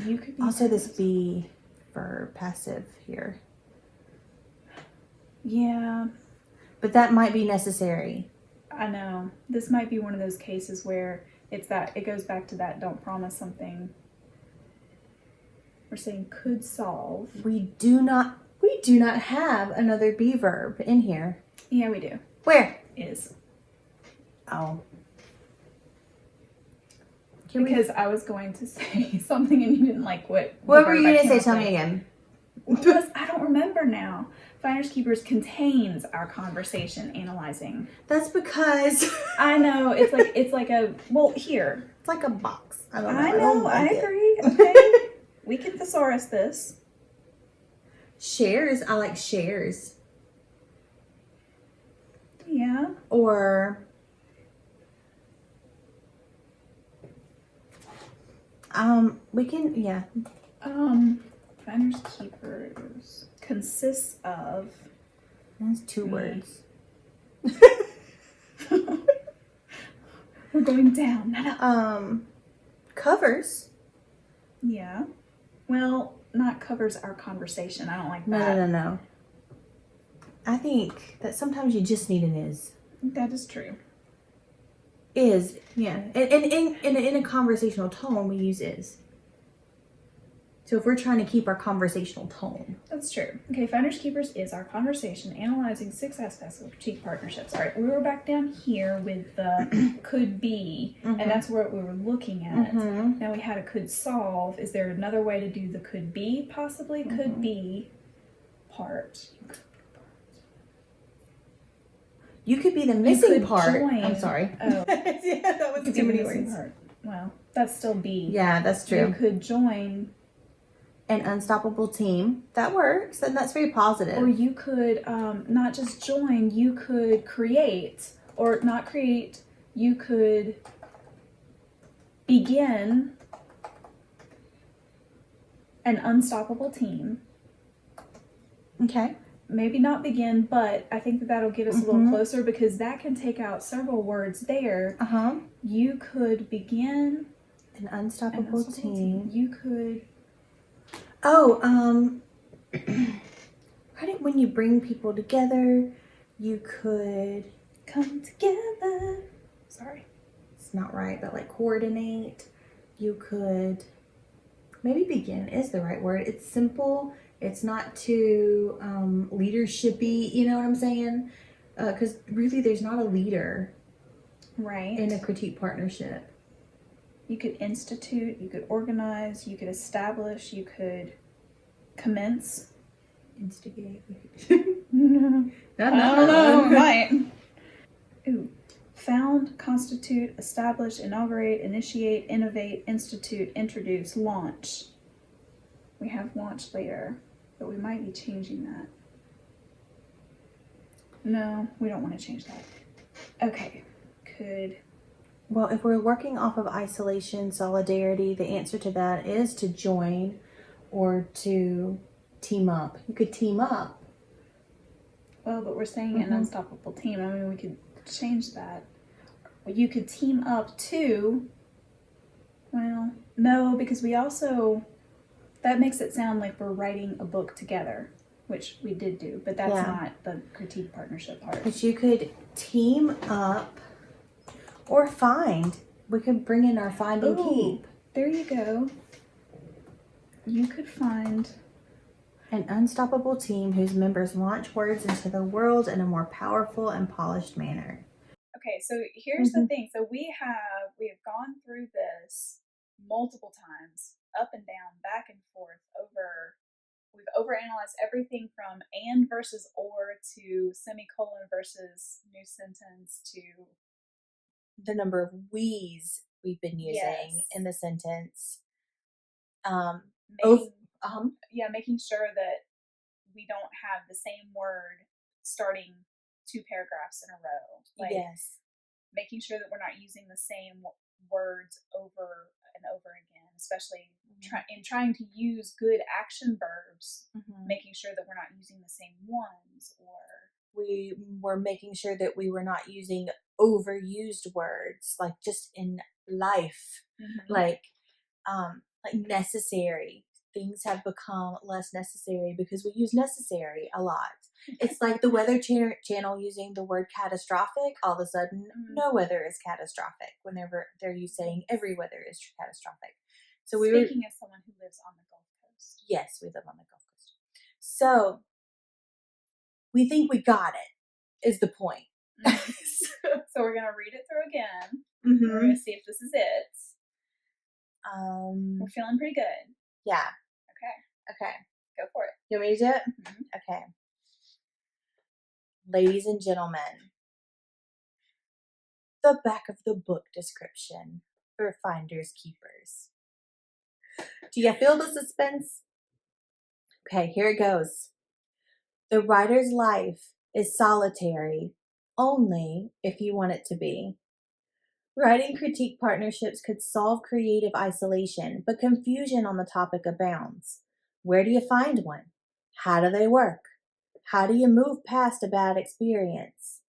you could be Also, this be verb passive here. Yeah, But that might be necessary. I know. This might be one of those cases where it goes back to that don't promise something. We're saying could solve. We do not have another be verb in here. Yeah, we do. Where? Is. Oh. Because I was going to say something and you didn't like what What were you going to say? Tell me again. I don't remember now. Finders Keepers contains our conversation analyzing. That's because I know it's like a here. It's like a box. I don't know. I don't know. like I it. agree. Okay, we can thesaurus this. Shares. I like shares. Yeah. Or we can Finders Keepers consists of. That's 2 words. We're going down. Covers. Yeah. Well, not covers our conversation. I don't like that. No. I think that sometimes you just need an is. That is true. Is, yeah. And in a conversational tone, we use is. So if we're trying to keep our conversational tone. That's true. Okay, Finders Keepers is our conversation analyzing 6 aspects of critique partnerships. All right, we were back down here with the could be, and that's what we were looking at. Now we had a could solve. Is there another way to do the could be? Possibly could be part. You could be the missing could part. join. I'm sorry. Oh. Yeah, that was too many words. Part. Well, that's still be. Yeah, that's true. You could join an unstoppable team. That works, and that's very positive. Or you could not just join, you could create, or not create, you could begin an unstoppable team. Okay. Maybe not begin, but I think that'll get us a little closer because that can take out several words there. You could begin an unstoppable team. You could... When you bring people together, you could come together. Sorry. It's not right, but like coordinate. You could maybe begin is the right word. It's simple. It's not too leadership-y, you know what I'm saying? Because really there's not a leader right in a critique partnership. You could institute, you could organize, you could establish, you could commence. Instigate. No, No, I don't know, it might. Ooh. Found, constitute, establish, inaugurate, initiate, innovate, institute, introduce, launch. We have launch later, but we might be changing that. No, we don't want to change that. Okay, could. Well, if we're working off of isolation, solidarity, the answer to that is to join or to team up. You could team up. Well, but we're saying an unstoppable team. I mean, we could change that. You could team up to. Well, no, because we also. That makes it sound like we're writing a book together, which we did do, but that's not the critique partnership part. But you could team up or find. We could bring in our find and keep. There you go. You could find an unstoppable team whose members launch words into the world in a more powerful and polished manner. Okay, so here's the thing. So we have gone through this multiple times, up and down, back and forth, we've overanalyzed everything from and versus or to semicolon versus new sentence to the number of we's we've been using in the sentence. Making sure that we don't have the same word starting 2 paragraphs in a row. Making sure that we're not using the same words over and over again, especially in trying to use good action verbs, making sure that we're not using the same ones, or we were making sure that we were not using overused words, like just in life, like necessary. Things have become less necessary because we use necessary a lot. It's like the Weather Channel using the word catastrophic. All of a sudden, no weather is catastrophic whenever they're saying every weather is catastrophic. So speaking as someone who lives on the Gulf Coast. Yes, we live on the Gulf Coast. So we think we got it, is the point. So we're going to read it through again. We're going to see if this is it. We're feeling pretty good. Yeah. Okay. Go for it. You want me to do it? Okay. Ladies and gentlemen, the back of the book description for Finders Keepers. Do you feel the suspense? Okay, here it goes. The writer's life is solitary only if you want it to be. Writing critique partnerships could solve creative isolation, but confusion on the topic abounds. Where do you find one? How do they work? How do you move past a bad experience?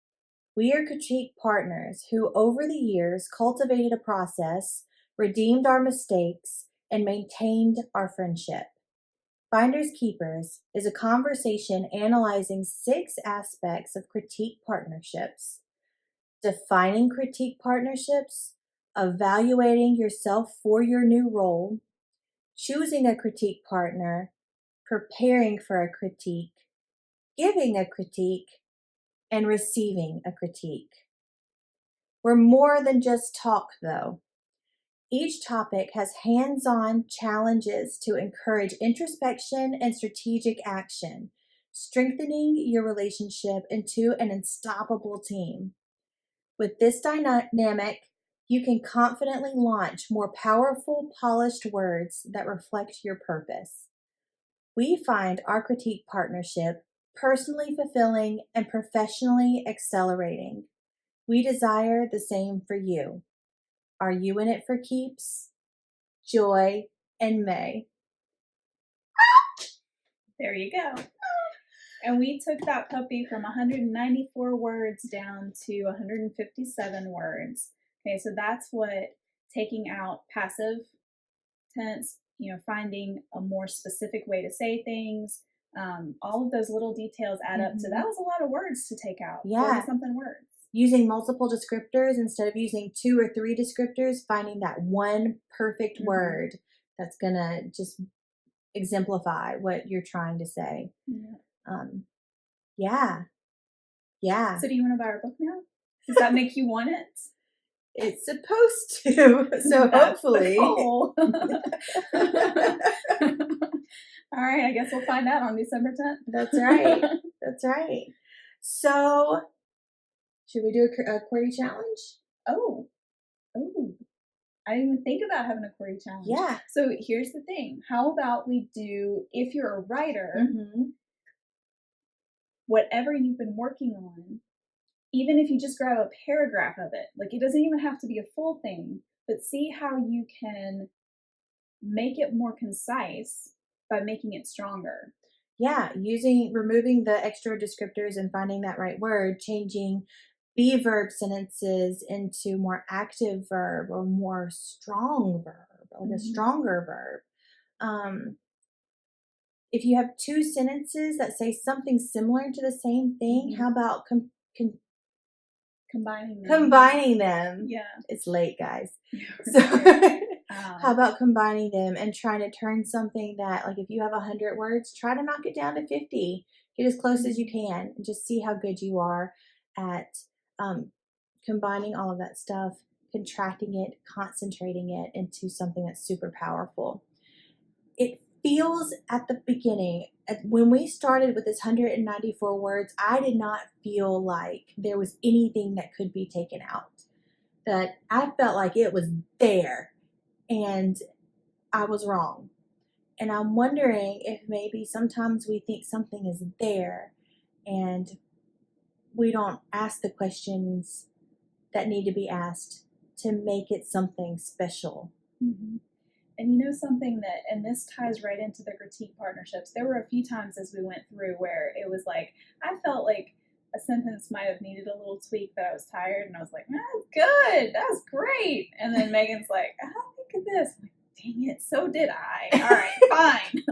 We are critique partners who, over the years, cultivated a process, redeemed our mistakes, and maintained our friendship. Finders Keepers is a conversation analyzing 6 aspects of critique partnerships: defining critique partnerships, evaluating yourself for your new role, choosing a critique partner, preparing for a critique, giving a critique, and receiving a critique. We're more than just talk, though. Each topic has hands-on challenges to encourage introspection and strategic action, strengthening your relationship into an unstoppable team. With this dynamic, you can confidently launch more powerful, polished words that reflect your purpose. We find our critique partnership personally fulfilling and professionally accelerating. We desire the same for you. Are you in it for keeps? Joy and May. There you go. And we took that puppy from 194 words down to 157 words. Okay, so that's what taking out passive tense, finding a more specific way to say things, all of those little details add up to, that was a lot of words to take out. 40-something words. Using multiple descriptors instead of using 2 or 3 descriptors, finding that one perfect word that's going to just exemplify what you're trying to say. Yeah. So do you want to buy our book now? Does that make you want it? It's supposed to. So That's the hopefully. goal. All right, I guess we'll find out on December 10th. That's right. That's right. So, should we do a QWERTY challenge? Oh. I didn't even think about having a QWERTY challenge. Yeah. So here's the thing. How about we do, if you're a writer, Mm-hmm. whatever you've been working on, even if you just grab a paragraph of it, like it doesn't even have to be a full thing, but see how you can make it more concise by making it stronger. Yeah, removing the extra descriptors and finding that right word, changing be verb sentences into more active verb or more strong verb, like a stronger verb. If you have two sentences that say something similar to the same thing, how about combining them? Yeah. It's late, guys. So, how about combining them and trying to turn something that, like if you have 100 words, try to knock it down to 50. Get as close as you can and just see how good you are at combining all of that stuff, contracting it, concentrating it into something that's super powerful. It feels at the beginning, when we started with this 194 words, I did not feel like there was anything that could be taken out. That I felt like it was there, and I was wrong. And I'm wondering if maybe sometimes we think something is there, and we don't ask the questions that need to be asked to make it something special. Mm-hmm. And you know something that, and this ties right into the critique partnerships, there were a few times as we went through where it was like, I felt like a sentence might have needed a little tweak, but I was tired and I was like, that's good, that's great. And then Megan's like, I don't think of this. I'm like, dang it, so did I. All right, fine.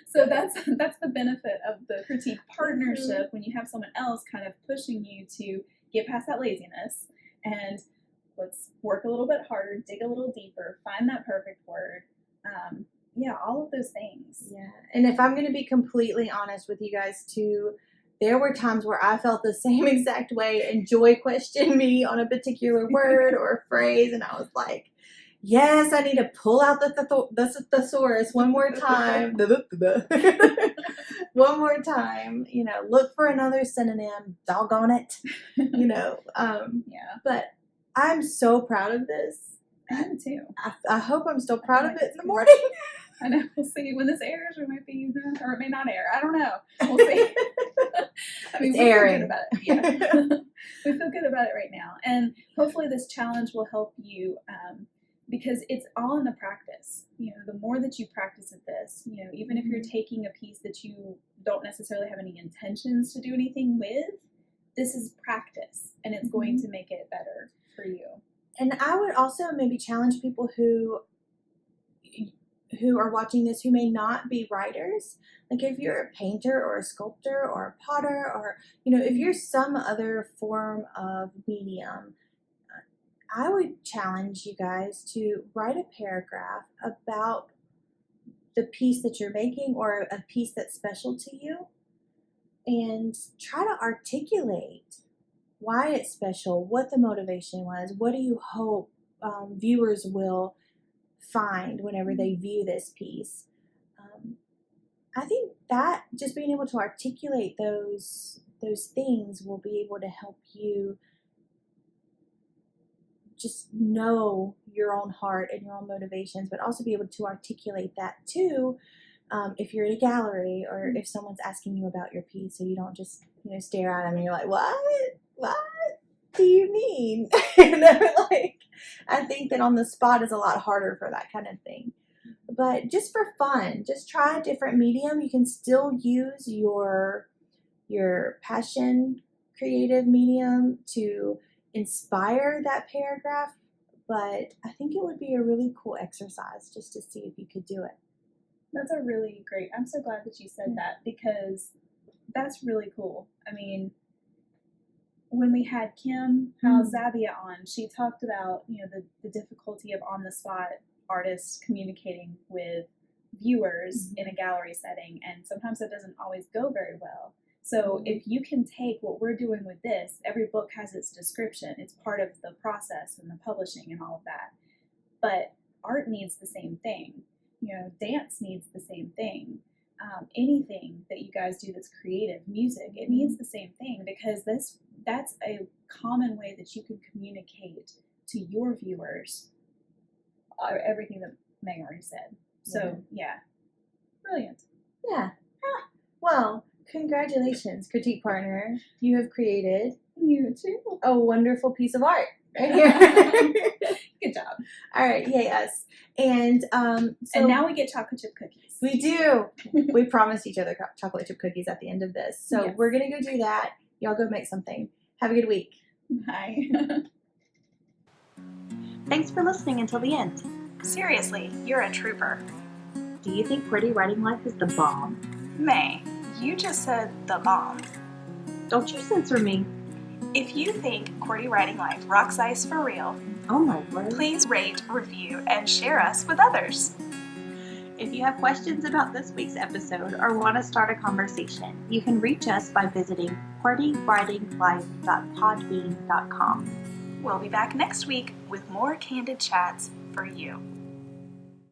So that's the benefit of the critique partnership, when you have someone else kind of pushing you to get past that laziness and let's work a little bit harder, dig a little deeper, find that perfect word. Yeah, all of those things. Yeah. And if I'm going to be completely honest with you guys too, there were times where I felt the same exact way and Joy questioned me on a particular word or a phrase, and I was like, yes, I need to pull out the thesaurus one more time. One more time, look for another synonym, doggone it, Yeah. But I'm so proud of this. I am too. I hope I'm still proud of it in the morning. I know. We'll see. When this airs, we might be, or it may not air. I don't know. We'll see. I mean, it's airing. Feel good about it. Yeah. We feel good about it right now. And hopefully this challenge will help you because it's all in the practice. The more that you practice at this, even if you're taking a piece that you don't necessarily have any intentions to do anything with, this is practice and it's going to make it better for you. And I would also maybe challenge people who are watching this who may not be writers. Like if you're a painter or a sculptor or a potter, or if you're some other form of medium, I would challenge you guys to write a paragraph about the piece that you're making or a piece that's special to you, and try to articulate why it's special, what the motivation was, what do you hope viewers will find whenever they view this piece. I think that just being able to articulate those things will be able to help you just know your own heart and your own motivations, but also be able to articulate that too if you're at a gallery or if someone's asking you about your piece, so you don't just stare at them and you're like, what do you mean? I think that on the spot is a lot harder for that kind of thing. But just for fun, just try a different medium. You can still use your passion creative medium to inspire that paragraph, but I think it would be a really cool exercise just to see if you could do it. That's a really great, I'm so glad that you said that, because that's really cool. I mean, when we had Kim Zabbia on, she talked about, the difficulty of on-the-spot artists communicating with viewers in a gallery setting, and sometimes that doesn't always go very well. So if you can take what we're doing with this, every book has its description. It's part of the process and the publishing and all of that. But art needs the same thing. Dance needs the same thing. Anything that you guys do that's creative, music, it needs the same thing, because that's a common way that you can communicate to your viewers everything that Meg already said. So, yeah. Brilliant. Yeah. Well, congratulations, critique partner. You have created You too. a wonderful piece of art right here. Good job. All right, yay us. And so And now we get chocolate chip cookies. we do. We promised each other chocolate chip cookies at the end of this. So Yes. we're going to go do that. Y'all go make something. Have a good week. Bye. Thanks for listening until the end. Seriously, you're a trooper. Do you think QWERTY Writing Life is the bomb? May, you just said the bomb. Don't you censor me. If you think QWERTY Writing Life rocks ice for real, Oh my word. please rate, review, and share us with others. If you have questions about this week's episode or want to start a conversation, you can reach us by visiting QWERTYWritingLife.podbean.com. We'll be back next week with more candid chats for you.